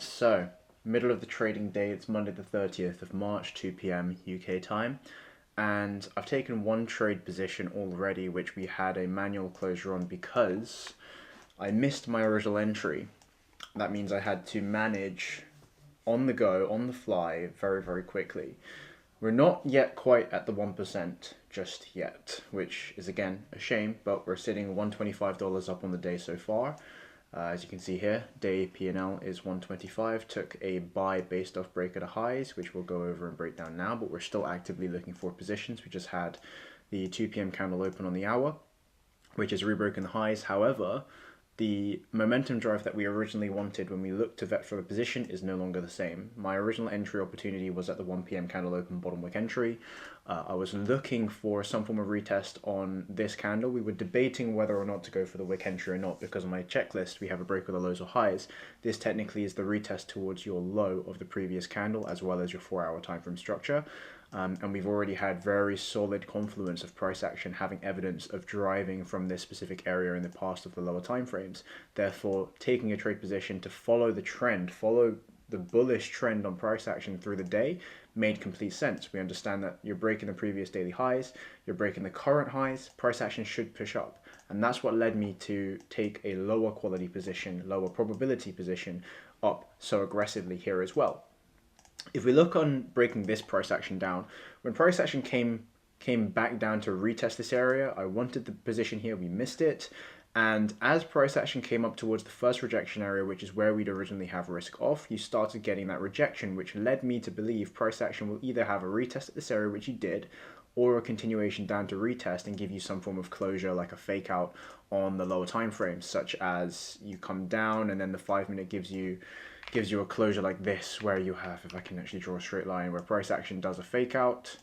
So, middle of the trading day, it's Monday the 30th of March, 2 p.m. UK time, and I've taken one trade position already, which we had a manual closure on because I missed my original entry. That means I had to manage on the go, on the fly, very, very quickly. We're not yet quite at the 1% just yet, which is again a shame, but we're sitting $125 up on the day so far. As you can see here, day P&L is 125, took a buy based off break at the highs, which we'll go over and break down now, but we're still actively looking for positions. We just had the 2 p.m. candle open on the hour, which has rebroken the highs. However, the momentum drive that we originally wanted when we looked to vet for the position is no longer the same. My original entry opportunity was at the 1 p.m. candle open bottom wick entry. I was looking for some form of retest on this candle. We were debating whether or not to go for the wick entry or not because on my checklist we have a break of the lows or highs. This technically is the retest towards your low of the previous candle as well as your 4-hour time frame structure. And we've already had very solid confluence of price action having evidence of driving from this specific area in the past of the lower time frames. Therefore, taking a trade position to follow the trend, follow the bullish trend on price action through the day made complete sense. We understand that you're breaking the previous daily highs, you're breaking the current highs, price action should push up. And that's what led me to take a lower quality position, lower probability position up so aggressively here as well. If we look on breaking this price action down, when price action came back down to retest this area, I wanted the position here, we missed it. And as price action came up towards the first rejection area, which is where we'd originally have risk off, you started getting that rejection, which led me to believe price action will either have a retest at this area, which you did, or a continuation down to retest and give you some form of closure like a fake out on the lower time frames, such as you come down and then the 5-minute gives you a closure like this, where you have, if I can actually draw a straight line, where price action does a fake out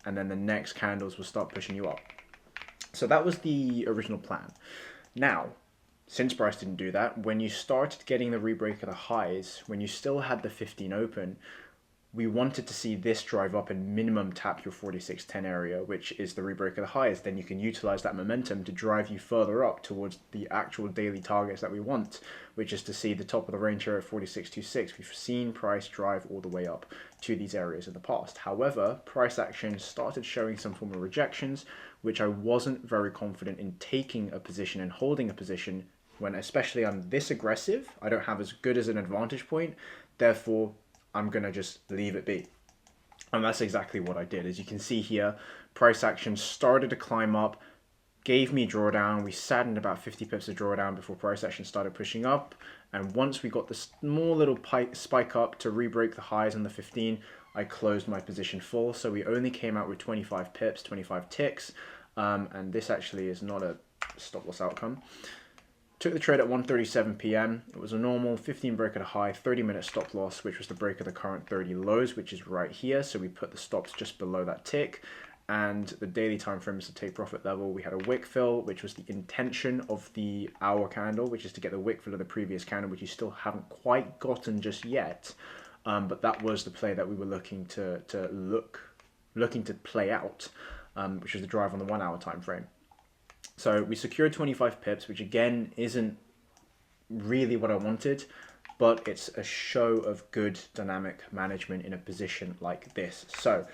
and then the next candles will start pushing you up. So that was the original plan. Now, since price didn't do that, when you started getting the rebreak of the highs, when you still had the 15 open, we wanted to see this drive up and minimum tap your 4610 area, which is the rebreak of the highs. Then you can utilize that momentum to drive you further up towards the actual daily targets that we want, which is to see the top of the range here at 4626. We've seen price drive all the way up to these areas in the past. However, price action started showing some form of rejections, which I wasn't very confident in taking a position and holding a position when, especially I'm this aggressive, I don't have as good as an advantage point. Therefore, I'm going to just leave it be. And that's exactly what I did. As you can see here, price action started to climb up, gave me drawdown. We sat in about 50 pips of drawdown before price action started pushing up. And once we got the small little spike up to re-break the highs on the 15, I closed my position full. So we only came out with 25 pips, 25 ticks. And this actually is not a stop loss outcome. Took the trade at 1:37 p.m. It was a normal 15 break at a high, 30-minute stop loss, which was the break of the current 30 lows, which is right here. So we put the stops just below that tick. And the daily time frame is the take profit level. We had a wick fill, which was the intention of the hour candle, which is to get the wick fill of the previous candle, which you still haven't quite gotten just yet. But that was the play that we were looking to play out, which was the drive on the 1-hour time frame. So we secured 25 pips, which again isn't really what I wanted, but it's a show of good dynamic management in a position like this. So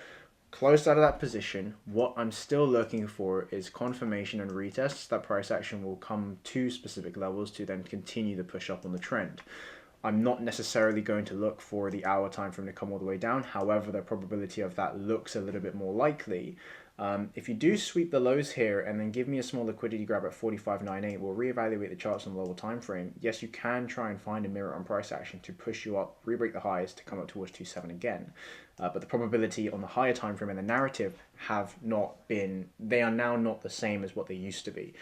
closed out of that position. What I'm still looking for is confirmation and retests that price action will come to specific levels to then continue the push up on the trend. I'm not necessarily going to look for the hour time frame to come all the way down. However, the probability of that looks a little bit more likely. If you do sweep the lows here and then give me a small liquidity grab at 45.98, we'll reevaluate the charts on the lower time frame. Yes, you can try and find a mirror on price action to push you up, re-break the highs to come up towards 2.7 again. But the probability on the higher time frame and the narrative have not been, they are now not the same as what they used to be.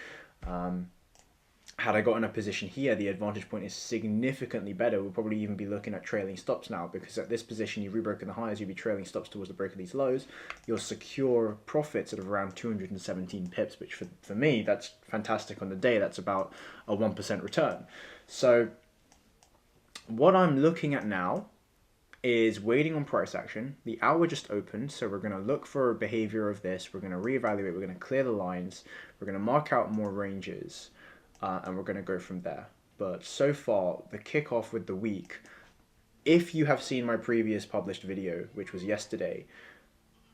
Had I got in a position here, the advantage point is significantly better. We'll probably even be looking at trailing stops now, because at this position, you've rebroken the highs, you'll be trailing stops towards the break of these lows. You'll secure profits at around 217 pips, which for me, that's fantastic on the day. That's about a 1% return. So what I'm looking at now is waiting on price action. The hour just opened, so we're going to look for behavior of this. We're going to reevaluate. We're going to clear the lines. We're going to mark out more ranges. And we're going to go from there. But so far, the kickoff with the week, if you have seen my previous published video, which was yesterday,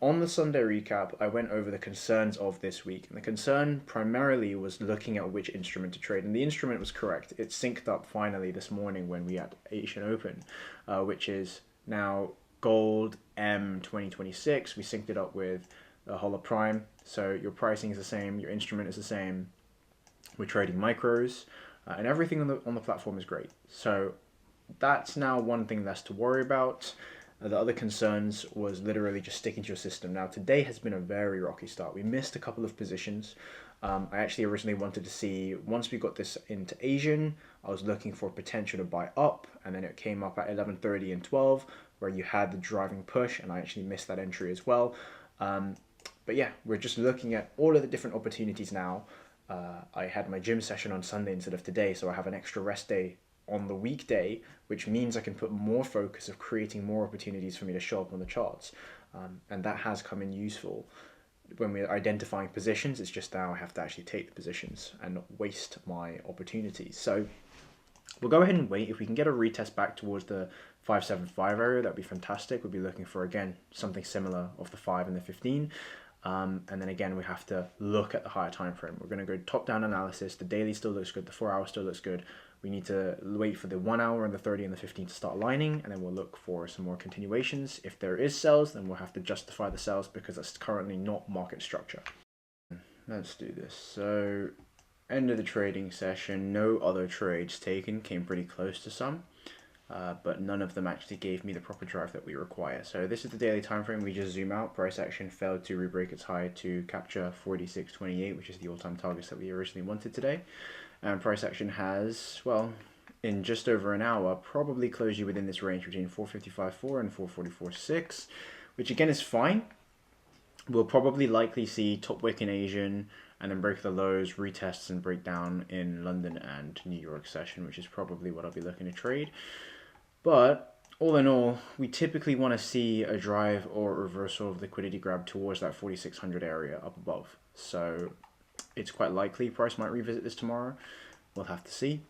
on the Sunday recap, I went over the concerns of this week. And the concern primarily was looking at which instrument to trade. And the instrument was correct. It synced up finally this morning when we had Asian Open, which is now Gold M 2026. We synced it up with Holla Prime. So your pricing is the same, your instrument is the same. We're trading micros, and everything on the platform is great. So that's now one thing less to worry about. The other concerns was literally just sticking to your system. Now, today has been a very rocky start. We missed a couple of positions. I actually originally wanted to see, once we got this into Asian, I was looking for potential to buy up, and then it came up at 11:30 and 12, where you had the driving push, and I actually missed that entry as well. But yeah, we're just looking at all of the different opportunities now. I had my gym session on Sunday instead of today, so I have an extra rest day on the weekday, which means I can put more focus of creating more opportunities for me to show up on the charts. And that has come in useful. When we're identifying positions, it's just now I have to actually take the positions and not waste my opportunities. So we'll go ahead and wait. If we can get a retest back towards the 575 area, that'd be fantastic. We'll be looking for, again, something similar of the 5 and the 15. And then again, we have to look at the higher time frame. We're going to go top-down analysis. The daily still looks good. The 4 hour still looks good. We need to wait for the 1 hour and the 30 and the 15 to start aligning, and then we'll look for some more continuations. If there is sells, then we'll have to justify the sells because that's currently not market structure. Let's do this. So, end of the trading session. No other trades taken. Came pretty close to some. But none of them actually gave me the proper drive that we require. So this is the daily time frame. We just zoom out. Price action failed to re-break its high to capture 46.28, which is the all-time targets that we originally wanted today. And price action has, well, in just over an hour, probably closed you within this range between 455.4 and 444.6, which again is fine. We'll probably likely see top wick in Asian and then break the lows, retests and breakdown in London and New York session, which is probably what I'll be looking to trade. But all in all, we typically want to see a drive or a reversal of liquidity grab towards that 4600 area up above. So it's quite likely price might revisit this tomorrow. We'll have to see.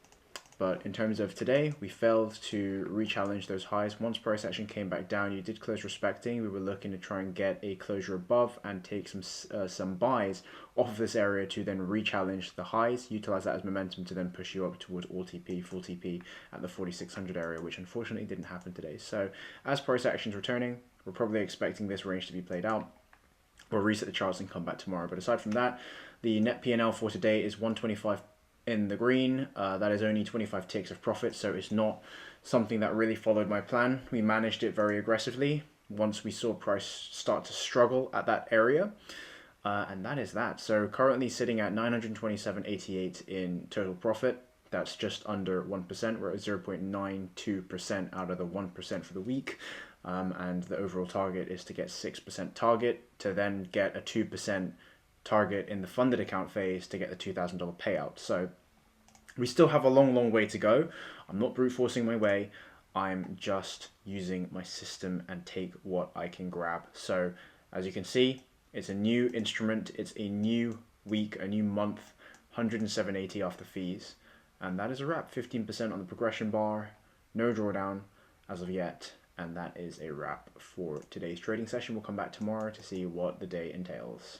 But in terms of today, we failed to re-challenge those highs. Once price action came back down, you did close respecting. We were looking to try and get a closure above and take some buys off of this area to then re-challenge the highs, utilize that as momentum to then push you up towards all TP, full TP at the 4600 area, which unfortunately didn't happen today. So as price action is returning, we're probably expecting this range to be played out. We'll reset the charts and come back tomorrow. But aside from that, the net P&L for today is 125 in the green. That is only 25 ticks of profit, so it's not something that really followed my plan. We managed it very aggressively once we saw price start to struggle at that area, and that is that. So currently sitting at 927.88 in total profit. That's just under 1%. We're at 0.92% out of the 1% for the week, and the overall target is to get 6% target to then get a 2% target in the funded account phase to get the $2,000 payout. So we still have a long way to go. I'm not brute forcing my way. I'm just using my system and take what I can grab. So as you can see, it's a new instrument. It's a new week, a new month, 107.80 after fees. And that is a wrap. 15% on the progression bar, no drawdown as of yet. And that is a wrap for today's trading session. We'll come back tomorrow to see what the day entails.